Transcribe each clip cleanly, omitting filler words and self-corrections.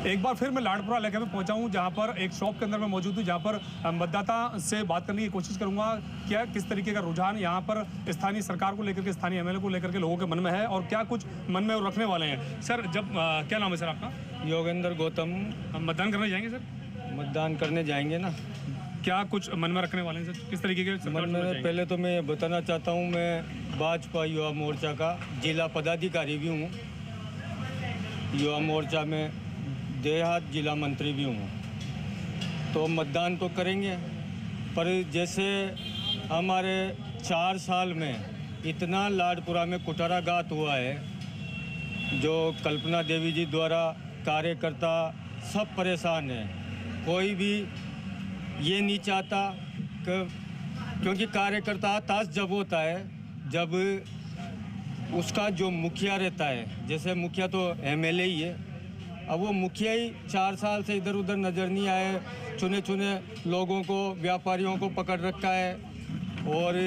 एक बार फिर मैं लाडपुरा इलाके में पहुंचा हूं, जहां पर एक शॉप के अंदर मैं मौजूद हूं, जहां पर मतदाता से बात करने की कोशिश करूंगा। क्या किस तरीके का रुझान यहां पर स्थानीय सरकार को लेकर के, स्थानीय एमएलए को लेकर के लोगों के मन में है और क्या कुछ मन में रखने वाले हैं। सर, जब क्या नाम है सर आपका? योगेंद्र गौतम। मतदान करने जाएंगे सर? मतदान करने जाएंगे ना। क्या कुछ मन में रखने वाले हैं सर? किस तरीके के मन में पहले तो मैं बताना चाहता हूँ, मैं भाजपा युवा मोर्चा का जिला पदाधिकारी भी हूँ, युवा मोर्चा में देहात जिला मंत्री भी हूँ। तो मतदान तो करेंगे, पर जैसे हमारे 4 साल में इतना लाडपुरा में कुटाराघात हुआ है, जो कल्पना देवी जी द्वारा कार्यकर्ता सब परेशान हैं। कोई भी ये नहीं चाहता क्योंकि कार्यकर्ता ताश जब होता है जब उसका जो मुखिया रहता है, जैसे मुखिया तो एमएलए ही है, अब वो मुखिया ही 4 साल से इधर उधर नज़र नहीं आए, चुने चुने लोगों को, व्यापारियों को पकड़ रखा है और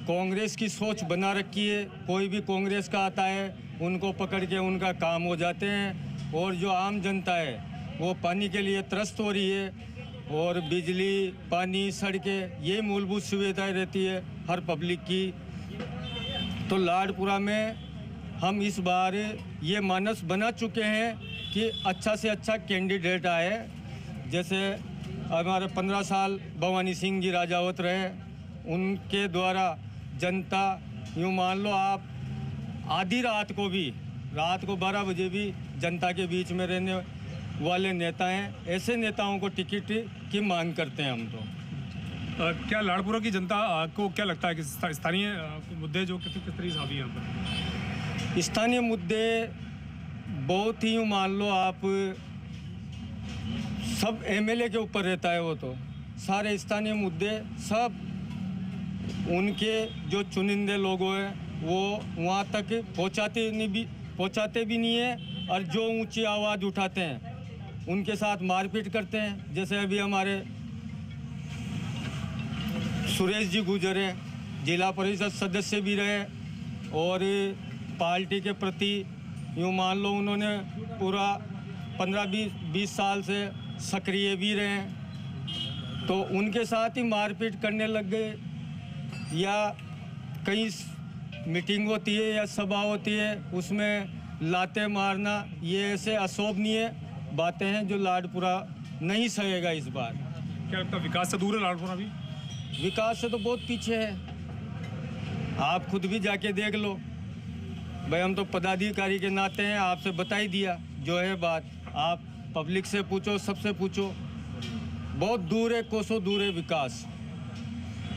कांग्रेस की सोच बना रखी है। कोई भी कांग्रेस का आता है उनको पकड़ के उनका काम हो जाते हैं, और जो आम जनता है वो पानी के लिए त्रस्त हो रही है, और बिजली, पानी, सड़कें, ये मूलभूत सुविधाएं रहती है हर पब्लिक की। तो लाडपुरा में हम इस बार ये मानस बना चुके हैं कि अच्छा से अच्छा कैंडिडेट आए। जैसे हमारे 15 साल भवानी सिंह जी राजावत रहे, उनके द्वारा जनता, यूँ मान लो आप आधी रात को भी, रात को 12 बजे भी जनता के बीच में रहने वाले नेता हैं। ऐसे नेताओं को टिकट की मांग करते हैं हम तो। क्या लाडपुरा की जनता को क्या लगता है कि स्थानीय मुद्दे जो किस तरीके से हावी हैं यहाँ पर? स्थानीय मुद्दे बहुत ही, मान लो आप, सब एमएलए के ऊपर रहता है। वो तो सारे स्थानीय मुद्दे सब उनके जो चुनिंदे लोग हैं वो वहाँ तक पहुँचाते भी नहीं है, और जो ऊंची आवाज़ उठाते हैं उनके साथ मारपीट करते हैं। जैसे अभी हमारे सुरेश जी गुजरे, जिला परिषद सदस्य भी रहे और पार्टी के प्रति यूँ मान लो उन्होंने पूरा 15-20 साल से सक्रिय भी रहे, तो उनके साथ ही मारपीट करने लग गए। या कहीं मीटिंग होती है या सभा होती है, उसमें लाते मारना, ये ऐसे अशोभनीय बातें हैं जो लाडपुरा नहीं सहेगा इस बार। क्या लगता है विकास से दूर है लाडपुरा? भी विकास से तो बहुत पीछे है, आप खुद भी जाके देख लो भाई। हम तो पदाधिकारी के नाते हैं, आपसे बता ही दिया जो है बात। आप पब्लिक से पूछो, सबसे पूछो, बहुत दूर है, कोसों दूर है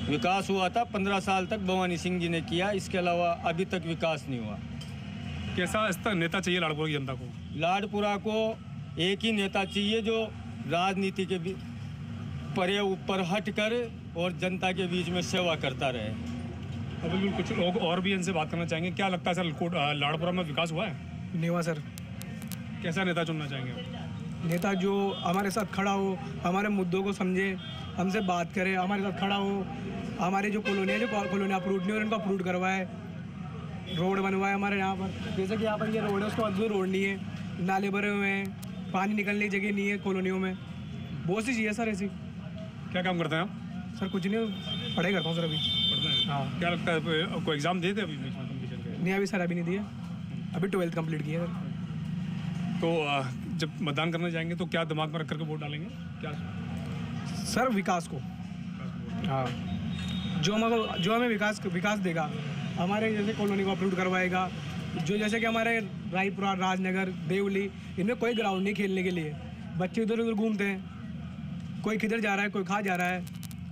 विकास हुआ था 15 साल तक भवानी सिंह जी ने किया, इसके अलावा अभी तक विकास नहीं हुआ। कैसा नेता चाहिए लाडपुरा की जनता को? लाडपुरा को एक ही नेता चाहिए जो राजनीति के परे ऊपर हट कर और जनता के बीच में सेवा करता रहे। बिल्कुल, कुछ लोग और भी इनसे बात करना चाहेंगे। क्या लगता है सर, लाडपुरा में विकास हुआ है? नहीं हुआ सर। कैसा नेता चुनना चाहेंगे? नेता जो हमारे साथ खड़ा हो, हमारे मुद्दों को समझे, हमसे बात करे, हमारे साथ खड़ा हो, हमारे जो कॉलोनी है, जो कॉलोनी अप्रूव नहीं हो रही उनको अप्रूव करवाए, रोड बनवाए हमारे यहाँ पर। जैसे कि यहाँ पर ये रोड है, उसके बाद भी रोड नहीं है, नाले भरे हुए हैं, पानी निकलने की जगह नहीं है कॉलोनियों में। बहुत सी चीज़ें सर ऐसी। क्या काम करते हैं आप? सर कुछ नहीं, पढ़ाई करता हूँ सर अभी। पढ़ते हैं? हाँ। क्या लगता है कोई एग्ज़ाम दे अभी? नहीं अभी सर, अभी नहीं दिया, अभी 12th कंप्लीट किया सर। तो जब मतदान करने जाएंगे तो क्या दिमाग में रख करके वोट डालेंगे? क्या सर? विकास को। हाँ, जो हमें विकास देगा, हमारे जैसे कॉलोनी को अप्रूव करवाएगा। जो जैसे कि हमारे रायपुरा, राजनगर, देवली, इनमें कोई ग्राउंड नहीं खेलने के लिए, बच्चे इधर उधर घूमते हैं, कोई किधर जा रहा है, कोई कहाँ जा रहा है,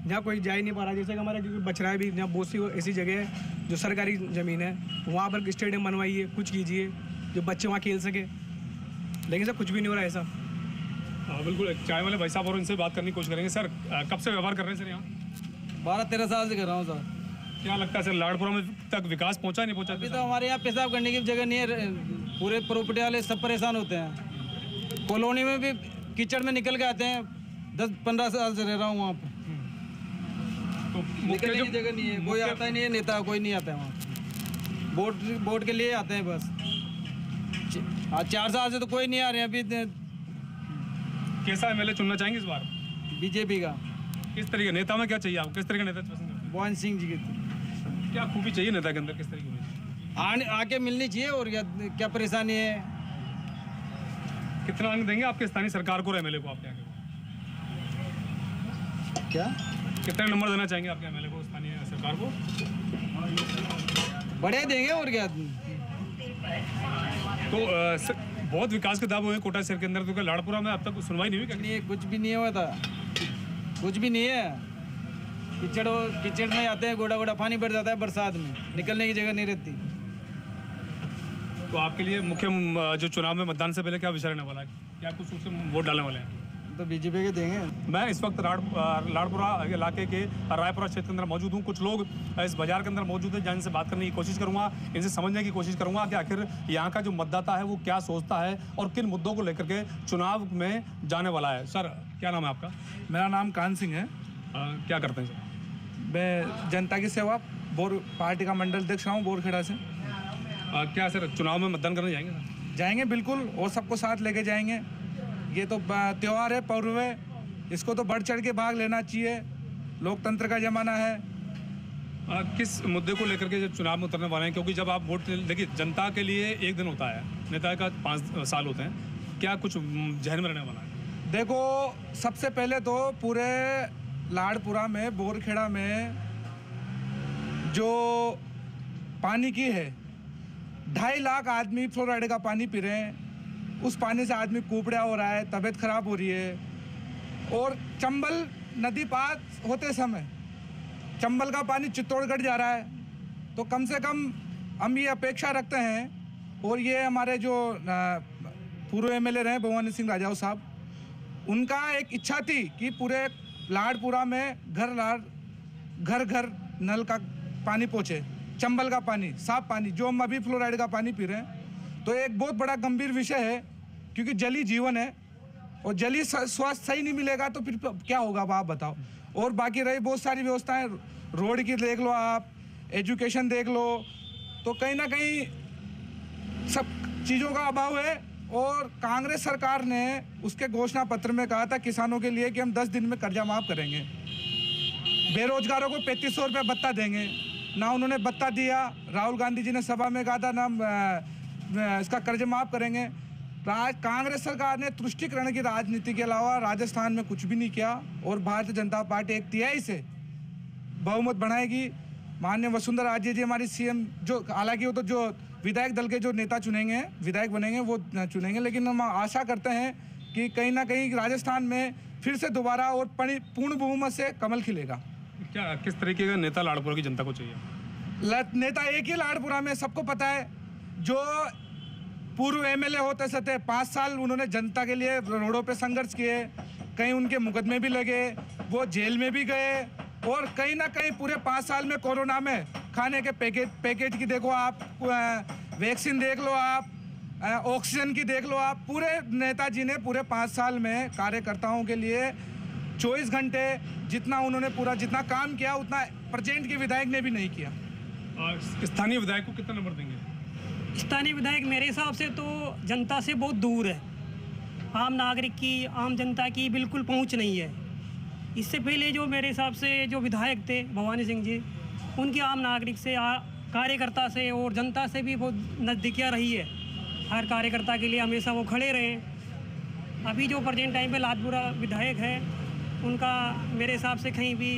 जहाँ कोई जा ही नहीं पा रहा। जैसे कि हमारा क्योंकि बच रहा है भी, जहाँ बहुत सी ऐसी जगह है जो सरकारी ज़मीन है, वहाँ पर स्टेडियम बनवाइए, कुछ कीजिए जो बच्चे वहाँ खेल सके, लेकिन सर कुछ भी नहीं हो रहा है ऐसा। हाँ बिल्कुल, चाय वाले भाई साहब और इनसे बात करने की कोशिश करेंगे। सर, कब से व्यवहार कर रहे हैं सर यहाँ? 12-13 साल से कर रहा हूँ सर। क्या लगता है सर, लाडपुरा में तक विकास पहुँचा नहीं पहुँचा? अभी तो हमारे यहाँ पेशाब करने की जगह नहीं है, पूरे प्रॉपर्टी वाले सब परेशान होते हैं। कॉलोनी में भी कीचड़ में निकल के आते हैं, 10-15 साल से रह रहा हूँ वहाँ पे। तो निकलने की जगह नहीं है, कोई आता ही नहीं है, नेता कोई नहीं आता है वहाँ। वोट के लिए आते हैं बस। 4 साल से तो कोई नहीं आ रहे हैं। अभी कैसा एमएलए चुनना चाहेंगे इस बार? बीजेपी का किस तरह के नेता में क्या चाहिए आपको? किस तरह के नेता पसंद है? भगवान सिंह जी की क्या खूबी चाहिए नेता के अंदर? किस तरह की खूबी? आके मिलनी चाहिए और क्या परेशानी है। कितना अंक देंगे आपके स्थानीय सरकार को और एमएलए को आपके यहाँ के? क्या कितने नंबर देना चाहेंगे आपके एमएलए को, स्थानीय सरकार को? बढ़िया देंगे और क्या। तो बहुत विकास के दावे हुए कोटा शहर के अंदर, तो क्या लाड़पुरा में अब तक सुनवाई नहीं हुई क्या? नहीं, कुछ भी नहीं हुआ था, कुछ भी नहीं है। कीचड़ में आते हैं, गोड़ा गोड़ा पानी भर जाता है बरसात में, निकलने की जगह नहीं रहती। तो आपके लिए मुख्य जो चुनाव में मतदान से पहले क्या विचार रहने वाला है? क्या कुछ सोच के वोट डालने वाले हैं? तो बीजेपी के देंगे। मैं इस वक्त लाड़पुरा इलाके के रायपुरा क्षेत्र के अंदर मौजूद हूँ। कुछ लोग इस बाजार के अंदर मौजूद हैं, जिनसे बात करने की कोशिश करूंगा, इनसे समझने की कोशिश करूंगा कि आखिर यहाँ का जो मतदाता है वो क्या सोचता है और किन मुद्दों को लेकर के चुनाव में जाने वाला है। सर, क्या नाम है आपका? मेरा नाम कान सिंह है। क्या करते हैं सर? मैं जनता की सेवा बोर पार्टी का मंडल अध्यक्ष हूँ बोरखेड़ा से। क्या सर चुनाव में मतदान करने जाएंगे सर? जाएंगे बिल्कुल, और सबको साथ लेके जाएंगे। ये तो त्यौहार है, पर्व है, इसको तो बढ़ चढ़ के भाग लेना चाहिए। लोकतंत्र का ज़माना है। किस मुद्दे को लेकर के जब चुनाव में उतरने वाले हैं? क्योंकि जब आप वोट देखिए, जनता के लिए एक दिन होता है, नेता का 5 साल होते हैं। क्या कुछ जहन में रहने वाला है? देखो, सबसे पहले तो पूरे लाड़पुरा में, बोरखेड़ा में जो पानी की है, 2.5 लाख आदमी फ्लोराइड का पानी पी रहे हैं। उस पानी से आदमी कुपड़ा हो रहा है, तबीयत खराब हो रही है। और चंबल नदी पार होते समय चंबल का पानी चित्तौड़गढ़ जा रहा है। तो कम से कम हम ये अपेक्षा रखते हैं, और ये हमारे जो पूर्व एमएलए रहे भवानी सिंह राजाऊ साहब, उनका एक इच्छा थी कि पूरे लाड़पुरा में घर घर नल का पानी पहुँचे, चंबल का पानी, साफ पानी, जो हम अभी फ्लोराइड का पानी पी रहे हैं। तो एक बहुत बड़ा गंभीर विषय है, क्योंकि जल ही जीवन है, और जल ही स्वास्थ्य सही नहीं मिलेगा तो फिर क्या होगा आप बताओ। और बाकी रही बहुत सारी व्यवस्थाएं, रोड की देख लो आप, एजुकेशन देख लो, तो कहीं ना कहीं सब चीज़ों का अभाव है। और कांग्रेस सरकार ने उसके घोषणा पत्र में कहा था किसानों के लिए कि हम 10 दिन में कर्जा माफ़ करेंगे, बेरोजगारों को 3500 रुपये भत्ता देंगे। ना उन्होंने भत्ता दिया। राहुल गांधी जी ने सभा में कहा था ना इसका कर्ज माफ़ करेंगे। कांग्रेस सरकार ने तुष्टीकरण की राजनीति के अलावा राजस्थान में कुछ भी नहीं किया। और भारतीय जनता पार्टी 1/3 से बहुमत बढ़ाएगी। माननीय वसुंधरा राजे जी हमारी सीएम, जो हालांकि वो तो जो विधायक दल के जो नेता चुनेंगे, विधायक बनेंगे, वो चुनेंगे, लेकिन हम आशा करते हैं कि कहीं ना कहीं राजस्थान में फिर से दोबारा और पूर्ण बहुमत से कमल खिलेगा। क्या किस तरीके का नेता लाड़पुरा की जनता को चाहिए? नेता एक ही लाड़पुरा में, सबको पता है। जो पूर्व एमएलए होते सते 5 साल उन्होंने जनता के लिए रोडों पे संघर्ष किए, कहीं उनके मुकदमे भी लगे, वो जेल में भी गए। और कहीं ना कहीं पूरे 5 साल में कोरोना में खाने के पैकेट की देखो आप, वैक्सीन देख लो आप, ऑक्सीजन की देख लो आप। पूरे नेताजी ने पूरे 5 साल में कार्यकर्ताओं के लिए 24 घंटे जितना उन्होंने पूरा जितना काम किया, उतना प्रेजेंट के विधायक ने भी नहीं किया। स्थानीय विधायक को कितना नंबर देंगे? स्थानीय विधायक मेरे हिसाब से तो जनता से बहुत दूर है। आम नागरिक की, आम जनता की बिल्कुल पहुंच नहीं है। इससे पहले जो मेरे हिसाब से जो विधायक थे भवानी सिंह जी, उनकी आम नागरिक से, कार्यकर्ता से और जनता से भी बहुत नज़दीकियाँ रही है। हर कार्यकर्ता के लिए हमेशा वो खड़े रहे। अभी जो प्रेजेंट टाइम पे लाड़पुरा विधायक है, उनका मेरे हिसाब से कहीं भी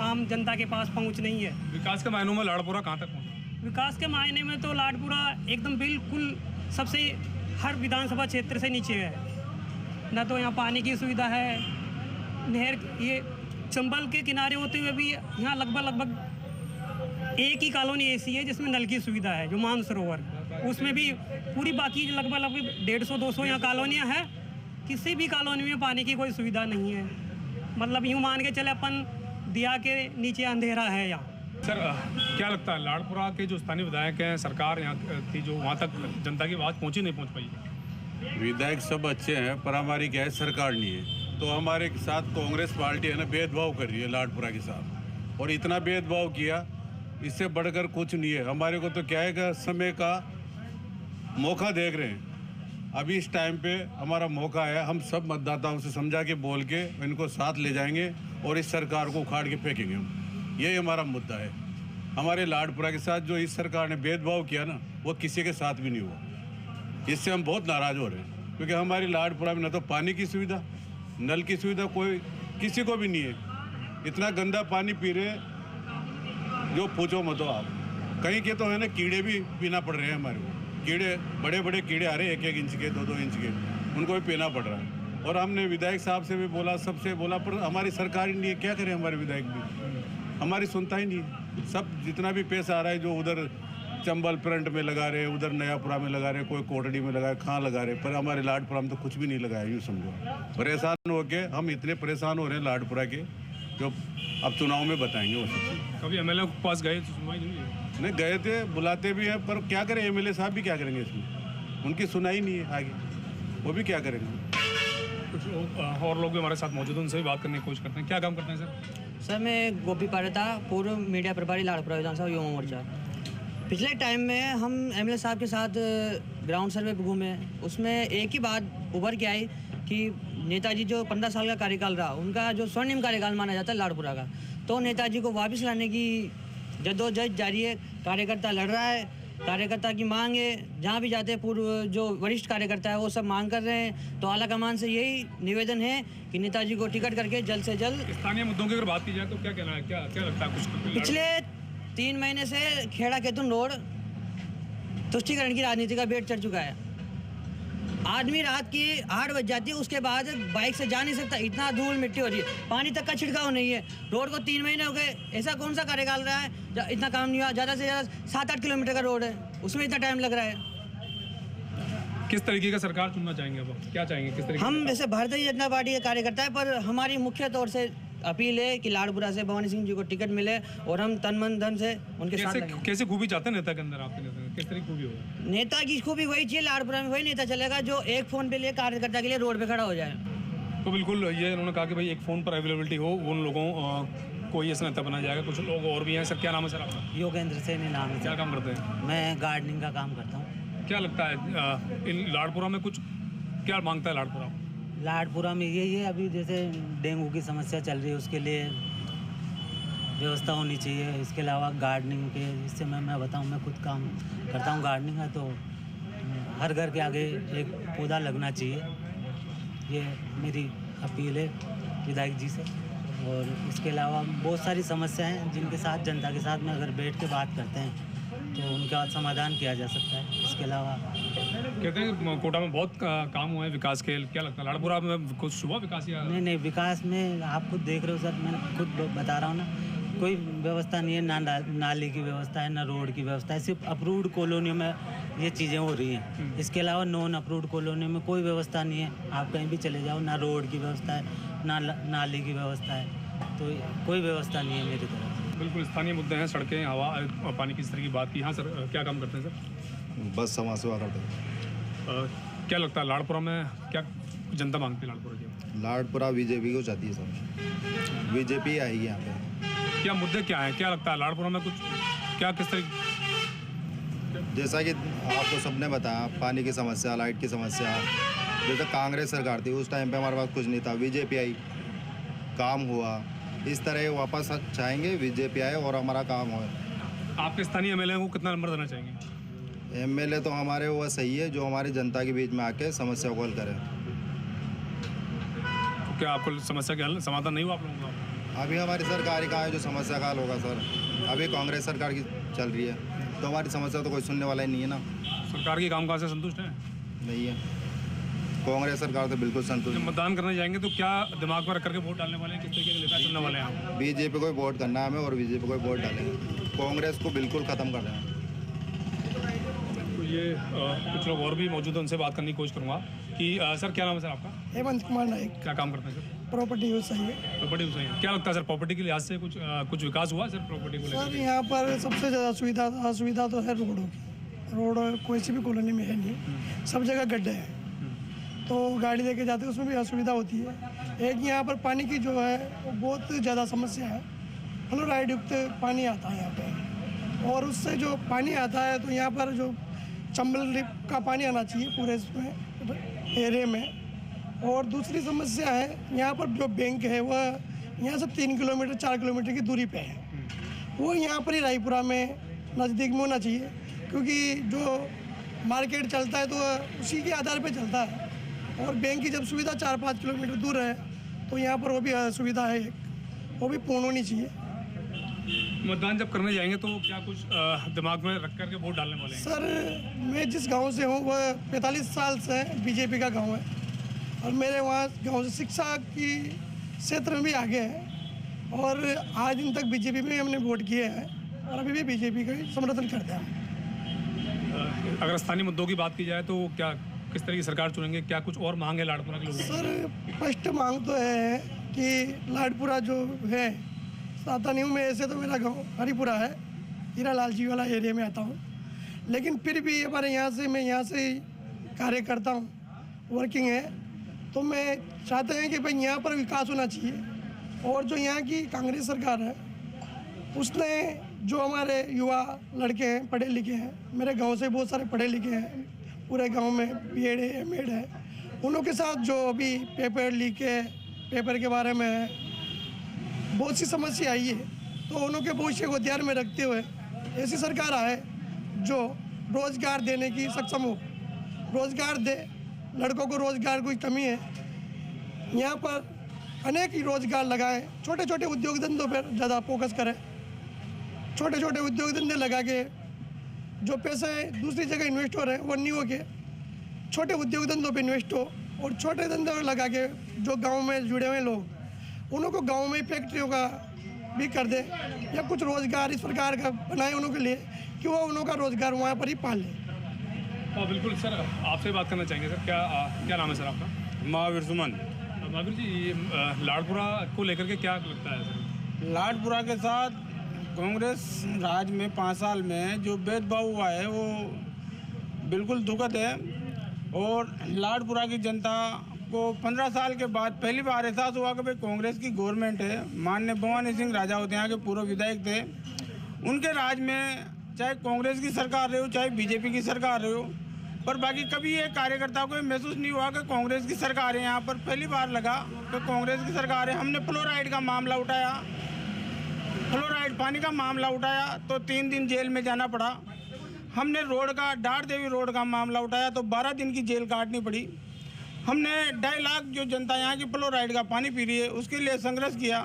आम जनता के पास पहुंच नहीं है। विकास के मायनों में लाड़पुरा कहाँ तक पहुँचा? विकास के मायने में तो लाड़पुरा एकदम बिल्कुल सबसे हर विधानसभा क्षेत्र से नीचे है। ना तो यहाँ पानी की सुविधा है, नहर, ये चंबल के किनारे होते हुए भी यहाँ लगभग एक ही कॉलोनी ऐसी है जिसमें नल की सुविधा है, जो मानसरोवर, उसमें भी पूरी बाकी लगभग 150-200 यहाँ कॉलोनियाँ हैं। किसी भी कॉलोनी में पानी की कोई सुविधा नहीं है। मतलब यूँ मान के चले अपन दिया के नीचे अंधेरा है यहाँ। सर, क्या लगता है लाड़पुरा के जो स्थानीय विधायक हैं, सरकार यहाँ थी जो, वहाँ तक जनता की आवाज़ पहुँच पाई? विधायक सब अच्छे हैं, पर हमारी क्या है, सरकार नहीं है। तो हमारे साथ कांग्रेस पार्टी है ना, भेदभाव कर रही है लाड़पुरा के साथ, और इतना भेदभाव किया, इससे बढ़कर कुछ नहीं है। हमारे को तो क्या है कि समय का मौका देख रहे हैं। अभी इस टाइम पे हमारा मौका है, हम सब मतदाताओं से समझा के बोल के इनको साथ ले जाएंगे और इस सरकार को उखाड़ के फेंकेंगे हम। यही हमारा मुद्दा है। हमारे लाडपुरा के साथ जो इस सरकार ने भेदभाव किया ना, वो किसी के साथ भी नहीं हुआ। इससे हम बहुत नाराज़ हो रहे हैं, क्योंकि हमारी लाडपुरा में न तो पानी की सुविधा, नल की सुविधा कोई किसी को भी नहीं है। इतना गंदा पानी पी रहे जो पूछो मत आप। कहीं के तो है ना कीड़े भी पीना पड़ रहे हैं हमारे को। कीड़े, बड़े बड़े कीड़े आ रहे हैं 1-1 इंच के, 2-2 इंच के, उनको भी पीना पड़ रहा है। और हमने विधायक साहब से भी बोला, सबसे बोला, पर हमारी सरकार ही नहीं है। क्या करें हमारे विधायक भी, हमारी सुनता ही नहीं है। सब जितना भी पैसा आ रहा है जो उधर चंबल फ्रंट में लगा रहे, उधर नयापुरा में लगा रहे, कोई कोटड़ी में लगा रहे, कहाँ लगा रहे, पर हमारे लाडपुरा में तो कुछ भी नहीं लगाया। यूँ समझो, परेशान हो के हम इतने परेशान हो रहे हैं लाडपुरा के, जो अब चुनाव में बताएंगे वो सब। कभी एमएलए के पास गए तो सुनवाई नहीं हुई? नहीं गए थे, बुलाते भी हैं, पर क्या करें, एमएलए साहब भी क्या करेंगे इसमें, उनकी सुनाई नहीं है आगे, वो भी क्या करेंगे। कुछ और लोग भी हमारे साथ मौजूद हैं, उनसे भी बात करने की कोशिश करते हैं। क्या काम करते हैं सर? सर मैं गोपी पारता, पूर्व मीडिया प्रभारी लाडपुरा विधानसभा युवा मोर्चा। पिछले टाइम में हम एमएलए साहब के साथ ग्राउंड सर्वे पर घूमे, उसमें एक ही बात उभर के आई कि नेताजी जो 15 साल का कार्यकाल रहा, उनका जो स्वर्णिम कार्यकाल माना जाता है लाडपुरा का, तो नेताजी को वापस लाने की जद्दोजहद जारी है। कार्यकर्ता लड़ रहा है, कार्यकर्ता की मांग है, जहाँ भी जाते हैं पूर्व जो वरिष्ठ कार्यकर्ता है वो सब मांग कर रहे हैं। तो आला कमान से यही निवेदन है कि नेताजी को टिकट करके जल्द से जल्द। स्थानीय मुद्दों की अगर बात की जाए तो क्या कहना है, क्या लगता है कुछ? पिछले 3 महीने से खेड़ा केतुन रोड तुष्टीकरण की राजनीति का बेट चढ़ चुका है। आदमी रात की 8 बज जाती है, उसके बाद बाइक से जा नहीं सकता, इतना धूल मिट्टी हो रही है, पानी तक का छिड़काव नहीं है। रोड को 3 महीने हो गए, ऐसा कौन सा कार्यकाल रहा है इतना काम नहीं हुआ? ज़्यादा से ज़्यादा 7-8 किलोमीटर का रोड है, उसमें इतना टाइम लग रहा है। किस तरीके का सरकार चुनना चाहेंगे अब? क्या चाहेंगे, किस तरीके? हम वैसे भारतीय जनता पार्टी के कार्यकर्ता है, पर हमारी मुख्य तौर से अपील है कि लाडपुरा से भवानी सिंह जी को टिकट मिले और हम तन मन धन से उनके साथ लगें। कैसे खूबी चाहते हैं नेता के अंदर? आपके नेता किस तरह की खूबी होगी? नेता की खूबी वही चाहिए, लाडपुरा में वही नेता चलेगा जो एक फ़ोन पे लिए कार्यकर्ता के लिए रोड पे खड़ा हो जाए। तो बिल्कुल ये उन्होंने कहा कि भाई एक फ़ोन पर अवेलेबिलिटी हो, उन लोगों को ये नेता बनाया जाएगा। कुछ लोग और भी हैं सर। क्या नाम है सर आपका? योगेंद्र सेनी नाम है। क्या काम करते हैं? मैं गार्डनिंग का काम करता हूँ। क्या लगता है इन लाडपुरा में कुछ क्या मांगता है लाडपुरा? लाडपुरा में यही है, अभी जैसे डेंगू की समस्या चल रही है, उसके लिए व्यवस्था होनी चाहिए। इसके अलावा गार्डनिंग के, इससे मैं बताऊँ, मैं खुद काम करता हूँ गार्डनिंग का, तो हर घर के आगे एक पौधा लगना चाहिए। ये मेरी अपील है विधायक जी से। और इसके अलावा बहुत सारी समस्याएं हैं जिनके साथ, जनता के साथ में अगर बैठ के बात करते हैं तो उनका समाधान किया जा सकता है। इसके अलावा कहते हैं कोटा में बहुत काम हुए हैं विकास के, क्या लगता है लाडपुरा में कुछ हुआ विकास? या नहीं, विकास में आप खुद देख रहे हो सर, मैं खुद बता रहा हूँ ना, कोई व्यवस्था नहीं है, ना नाली की व्यवस्था है, ना रोड की व्यवस्था है। सिर्फ अप्रूव्ड कॉलोनियों में ये चीज़ें हो रही हैं। इसके अलावा नॉन अप्रूव्ड कॉलोनियों में कोई व्यवस्था नहीं है। आप कहीं भी चले जाओ, ना रोड की व्यवस्था है, ना नाली की व्यवस्था है, तो कोई व्यवस्था नहीं है मेरी तरफ। बिल्कुल स्थानीय मुद्दे हैं, सड़कें, हवा और पानी की इस तरह की बात की। हाँ सर, क्या काम करते हैं सर? बस समाज सेवा करते हैं। क्या लगता है लाडपुरा में क्या जनता मांगती है लाडपुरा की? लाडपुरा बीजेपी को चाहती है सर, बीजेपी आएगी यहाँ पे। क्या मुद्दे क्या हैं? क्या लगता है लाडपुरा में कुछ क्या किस तरह? जैसा कि आपको सबने बताया, पानी की समस्या, लाइट की समस्या। जैसे कांग्रेस सरकार थी उस टाइम पे हमारे पास कुछ नहीं था, बीजेपी आई, काम हुआ। इस तरह वापस चाहेंगे बीजेपी आए और हमारा काम हो। आपके स्थानीय एमएलए को कितना नंबर देना चाहेंगे? एमएलए तो हमारे वो सही है जो हमारी जनता के बीच में आके समस्या को हल करे। तो क्या आपको समस्या का हल समाधान नहीं हुआ आप लोगों का? अभी हमारी सरकार ही कहाँ है जो समस्या का हल होगा सर? अभी कांग्रेस सरकार की चल रही है, तो हमारी समस्या तो कोई सुनने वाला ही नहीं है ना। सरकार के कामकाज से संतुष्ट हैं? नहीं है, कांग्रेस सरकार तो बिल्कुल संतुष्ट। जब मतदान करने जाएंगे तो क्या दिमाग पर रख करके वोट डालने वाले हैं? किस तरीके के नेता चुनने वाले हैं? बीजेपी को वोट करना है हमें और बीजेपी को वोट डालेंगे। कांग्रेस को बिल्कुल ख़त्म कर देना। तो ये कुछ लोग और भी मौजूद हैं, उनसे बात करने की कोशिश करूँगा कि सर क्या नाम है सर आपका? हेमंत कुमार नाइक। क्या काम करते हैं सर? प्रॉपर्टी यूज सही है। प्रॉपर्टी सही है। क्या लगता है सर प्रॉपर्टी के लिहाज से कुछ विकास हुआ सर प्रॉपर्टी को सर लेकर? यहाँ पर सबसे ज़्यादा असुविधा तो है रोडों की। रोड कोई सी भी कॉलोनी में है नहीं, सब जगह गड्ढे हैं, तो गाड़ी लेके जाते हैं उसमें भी असुविधा होती है। एक यहाँ पर पानी की जो है वो बहुत ज़्यादा समस्या है। फ्लोराइड युक्त पानी आता है यहाँ पे, और उससे जो पानी आता है तो यहाँ पर जो चंबल का पानी आना चाहिए पूरे इसमें एरिया में। और दूसरी समस्या है यहाँ पर जो बैंक है वह यहाँ से 3 किलोमीटर 4 किलोमीटर की दूरी पे है। वो यहाँ पर ही रायपुरा में नज़दीक में होना चाहिए, क्योंकि जो मार्केट चलता है तो उसी के आधार पे चलता है। और बैंक की जब सुविधा 4-5 किलोमीटर दूर है तो यहाँ पर वो भी सुविधा है, वो भी पूर्ण होनी चाहिए। मतदान जब करने जाएंगे तो क्या कुछ दिमाग में रख करके वोट डालने वाले हैं? सर, मैं जिस गांव से हूँ वह 45 साल से बीजेपी का गांव है, और मेरे वहाँ गांव से शिक्षा की क्षेत्र में भी आगे है, और आज दिन तक बीजेपी में हमने वोट किए हैं और अभी भी बीजेपी का ही समर्थन करते हैं। अगर स्थानीय मुद्दों की बात की जाए तो क्या किस तरह की सरकार चुनेंगे? क्या कुछ और मांग है लाड़पुरा के लोगों की? सर, फर्स्ट मांग तो है कि लाड़पुरा जो है, सातान्यू में ऐसे तो मेरा गांव हरिपुरा है, हीरा लाल जी वाला एरिया में आता हूँ, लेकिन फिर भी हमारे यहाँ से मैं यहाँ से कार्य करता हूँ, वर्किंग है, तो मैं चाहते हैं कि भाई यहाँ पर विकास होना चाहिए। और जो यहाँ की कांग्रेस सरकार है उसने जो हमारे युवा लड़के हैं, पढ़े लिखे हैं, मेरे गांव से बहुत सारे पढ़े लिखे हैं, पूरे गांव में बीएड है, एमएड है, उनों के साथ जो अभी पेपर लीक है, पेपर के बारे में बहुत सी समस्या आई है, तो उनों के भविष्य को ध्यान में रखते हुए ऐसी सरकार आए जो रोज़गार देने की सक्षम हो, रोज़गार दे, लड़कों को रोज़गार की कमी है, यहाँ पर अनेक ही रोज़गार लगाएं, छोटे छोटे उद्योग धंधों पर ज़्यादा फोकस करें, छोटे छोटे उद्योग धंधे लगा के जो पैसे दूसरी जगह इन्वेस्ट हो रहे हैं वो नहीं हो के छोटे उद्योग धंधों पे इन्वेस्ट हो, और छोटे धंधों लगा के जो गांव में जुड़े हुए लोग उन्हों को गांव में फैक्ट्रियों का भी कर दे, या कुछ रोज़गार इस प्रकार का बनाए उन्हों के लिए कि वो उन्हों का रोज़गार वहाँ पर ही पाल लें। बिल्कुल सर, आपसे बात करना चाहेंगे सर। क्या नाम है सर आपका? महावीर सुमन। महावीर जी, ये लाड़पुरा को लेकर के क्या लगता है सर? लाड़पुरा के साथ कांग्रेस राज में 5 साल में जो भेदभाव हुआ है वो बिल्कुल दुखद है, और लाड़पुरा की जनता को 15 साल के बाद पहली बार एहसास हुआ कि भाई कांग्रेस की गवर्नमेंट है। माननीय भवानी सिंह राजा होते यहाँ के पूर्व विधायक थे, उनके राज में चाहे कांग्रेस की सरकार रही हो चाहे बीजेपी की सरकार रही हो, पर बाकी कभी ये कार्यकर्ताओं को महसूस नहीं हुआ कि कांग्रेस की सरकार है। यहाँ पर पहली बार लगा कि कांग्रेस की सरकार है। हमने फ्लोराइड का मामला उठाया, फ्लोराइड पानी का मामला उठाया तो 3 दिन जेल में जाना पड़ा। हमने रोड का, डार देवी रोड का मामला उठाया तो 12 दिन की जेल काटनी पड़ी। हमने 2.5 लाख जो जनता यहाँ की फ्लोराइड का पानी पी रही है उसके लिए संघर्ष किया।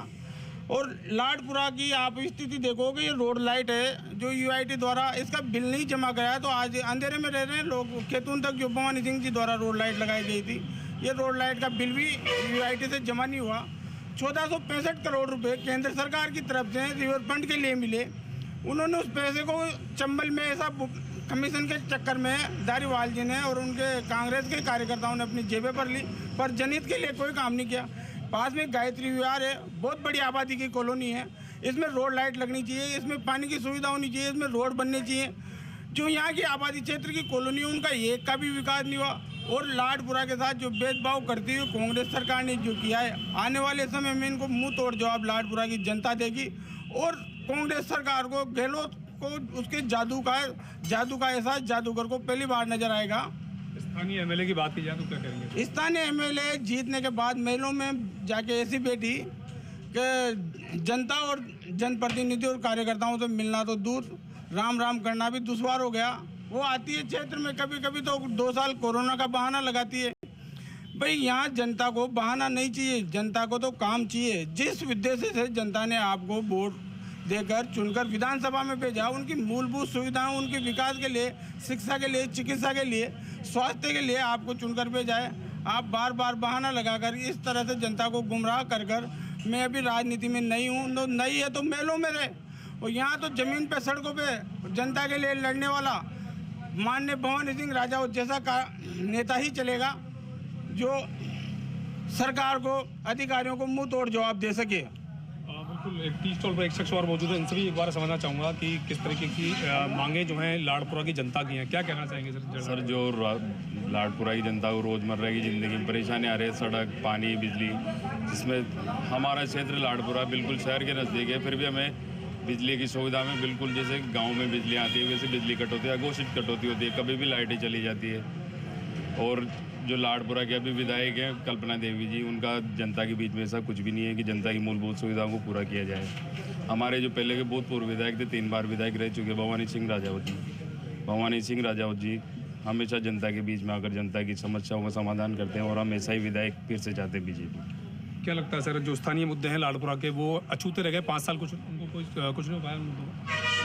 और लाड़पुरा की आप स्थिति देखोगे, ये रोड लाइट है जो यूआईटी द्वारा इसका बिल नहीं जमा कराया, तो आज अंधेरे में रह रहे हैं लोग। खेतून तक जो भवानी सिंह जी द्वारा रोड लाइट लगाई गई थी, ये रोड लाइट का बिल भी यूआईटी से जमा नहीं हुआ। 1465 करोड़ रुपए केंद्र सरकार की तरफ से रिवर फंड के लिए मिले, उन्होंने उस पैसे को चंबल में ऐसा कमीशन के चक्कर में दारीवाल जी ने और उनके कांग्रेस के कार्यकर्ताओं ने अपनी जेबें पर ली, पर जनहित के लिए कोई काम नहीं किया। पास में गायत्री विहार है, बहुत बड़ी आबादी की कॉलोनी है, इसमें रोड लाइट लगनी चाहिए, इसमें पानी की सुविधा होनी चाहिए, इसमें रोड बनने चाहिए। जो यहाँ की आबादी क्षेत्र की कॉलोनी उनका एक का भी विकास नहीं हुआ। और लाड़पुरा के साथ जो भेदभाव करती हुई कांग्रेस सरकार ने जो किया है, आने वाले समय में इनको मुंह तोड़ जवाब लाड़पुरा की जनता देगी। और कांग्रेस सरकार को, गहलोत को उसके जादू का एहसास जादूगर को पहली बार नजर आएगा। स्थानीय एमएलए की बात की जाए तो क्या करेंगे? स्थानीय एमएलए जीतने के बाद महलों में जाके ऐसी बैठी कि जनता और जनप्रतिनिधि और कार्यकर्ताओं से मिलना तो दूर, राम राम करना भी दुश्वार हो गया। वो आती है क्षेत्र में, कभी कभी तो 2 साल कोरोना का बहाना लगाती है। भाई यहाँ जनता को बहाना नहीं चाहिए, जनता को तो काम चाहिए। जिस उद्देश्य से जनता ने आपको वोट देकर चुनकर विधानसभा में भेजा, उनकी मूलभूत सुविधाओं, उनके विकास के लिए, शिक्षा के लिए, चिकित्सा के लिए, स्वास्थ्य के लिए आपको चुनकर भेजा है। आप बार बार बहाना लगाकर इस तरह से जनता को गुमराह कर मैं अभी राजनीति में नहीं हूँ, तो नहीं है तो महलों में रहे। और यहाँ तो जमीन पे, सड़कों पे जनता के लिए लड़ने वाला माननीय भवानी सिंह राजा जैसा नेता ही चलेगा जो सरकार को, अधिकारियों को मुंह तोड़ जवाब दे सके। बिल्कुल, एक टी स्टॉल पर एक शख्स और मौजूद है, इनसे भी एक बार समझना चाहूँगा कि किस तरीके की मांगे जो हैं लाड़पुरा की जनता की हैं, क्या कहना चाहेंगे सर? सर, जो लाड़पुरा की जनता को रोज़मर्रा की ज़िंदगी में परेशानी आ रही है, सड़क, पानी, बिजली, जिसमें हमारा क्षेत्र लाड़पुरा बिल्कुल शहर के नज़दीक है, फिर भी हमें बिजली की सुविधा में बिल्कुल जैसे गांव में बिजली आती है वैसे बिजली कटौती, अघोषित कटौती होती है, कभी भी लाइटें चली जाती है। और जो लाड़पुरा के अभी विधायक हैं कल्पना देवी जी, उनका जनता के बीच में ऐसा कुछ भी नहीं है कि जनता की मूलभूत सुविधाओं को पूरा किया जाए। हमारे जो पहले के भूतपूर्व विधायक थे, 3 बार विधायक रह चुके भवानी सिंह राजावत जी हमेशा जनता के बीच में आकर जनता की समस्याओं का समाधान करते हैं और हम ऐसा ही विधायक फिर से चाहते हैं बीजेपी। क्या लगता है सर, जो स्थानीय मुद्दे हैं लाड़पुरा के वो अछूते रह गए 5 साल, कुछ उनको कुछ नहीं हो पाया?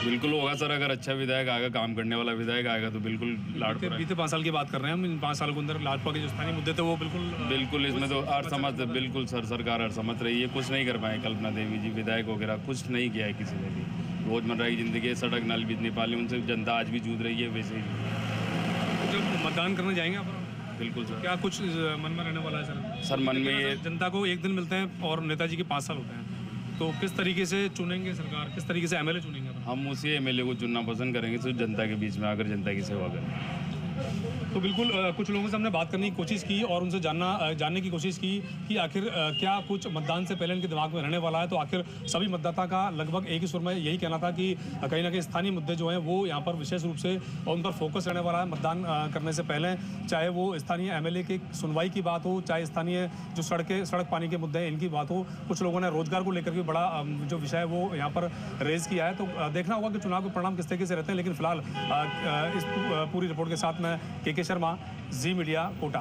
बिल्कुल होगा सर, अगर अच्छा विधायक आएगा, काम करने वाला विधायक आएगा तो बिल्कुल लाड़पुरा। बीते 5 साल की बात कर रहे हैं हम, इन 5 साल के अंदर लाड़पुरा के जो स्थानीय मुद्दे थे वो बिल्कुल इसमें तो असमर्थ, बिल्कुल सर सरकार असमर्थ रही है, कुछ नहीं कर पाए। कल्पना देवी जी विधायक वगैरह कुछ नहीं किया है किसी ने भी। रोजमर्रा की जिंदगी, सड़क नल बिजली पानी, उनसे जनता आज भी जूझ रही है। वैसे ही जब मतदान करने जाएंगे आप? बिल्कुल सर। क्या कुछ मन में रहने वाला है सर? सर मन में ये जनता को एक दिन मिलते हैं और नेताजी के 5 साल होते हैं, तो किस तरीके से चुनेंगे सरकार, किस तरीके से एमएलए चुनेंगे? हम उसी एमएलए को चुनना पसंद करेंगे सिर्फ जनता के बीच में आकर जनता की सेवा करें। तो बिल्कुल कुछ लोगों से हमने बात करने की कोशिश की और उनसे जानने की कोशिश की कि आखिर क्या कुछ मतदान से पहले इनके दिमाग में रहने वाला है। तो आखिर सभी मतदाता का लगभग एक ही सुर में यही कहना था कि कहीं ना कहीं स्थानीय मुद्दे जो हैं वो यहाँ पर विशेष रूप से उन पर फोकस रहने वाला है मतदान करने से पहले, चाहे वो स्थानीय एमएलए की सुनवाई की बात हो, चाहे स्थानीय जो सड़क पानी के मुद्दे हैं इनकी बात हो। कुछ लोगों ने रोजगार को लेकर भी बड़ा जो विषय है वो यहाँ पर रेज किया है। तो देखना होगा कि चुनाव के परिणाम किस तरीके से रहते हैं। लेकिन फिलहाल इस पूरी रिपोर्ट के साथ मैं के शर्मा, जी मीडिया, कोटा।